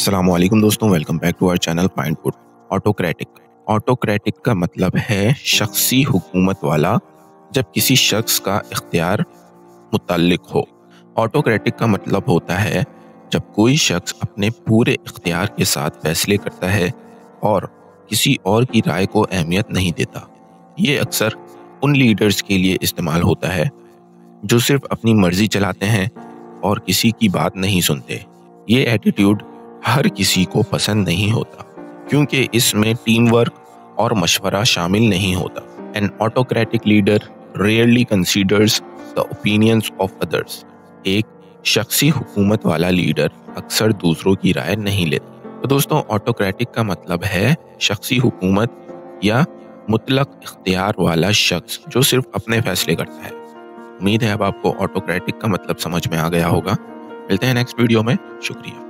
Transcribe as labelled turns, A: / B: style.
A: अस्सलाम वालेकुम दोस्तों, welcome back to our channel point put. Autocratic का मतलब है शख्सी हुकूमत वाला, जब किसी शख्स का इख्तियार मुतल्लिक हो। ऑटोक्रेटिक का मतलब होता है जब कोई शख्स अपने पूरे इख्तियार के साथ फैसले करता है और किसी और की राय को अहमियत नहीं देता। ये अक्सर उन लीडर्स के लिए इस्तेमाल होता है जो सिर्फ अपनी मर्जी चलाते हैं और किसी की बात नहीं सुनते। ये एटीट्यूड हर किसी को पसंद नहीं होता, क्योंकि इसमें टीम वर्क और मशवरा शामिल नहीं होता। N autocratic leader rarely considers the opinions of others. एक शख्सी हुकूमत वाला लीडर अक्सर दूसरों की राय नहीं लेता। तो दोस्तों, ऑटोक्रेटिक का मतलब है शख्सी हुकूमत या मुतलक इख्तियार वाला शख्स जो सिर्फ अपने फैसले करता है। उम्मीद है अब आपको ऑटोक्रेटिक का मतलब समझ में आ गया होगा। मिलते हैं नेक्स्ट वीडियो में। शुक्रिया।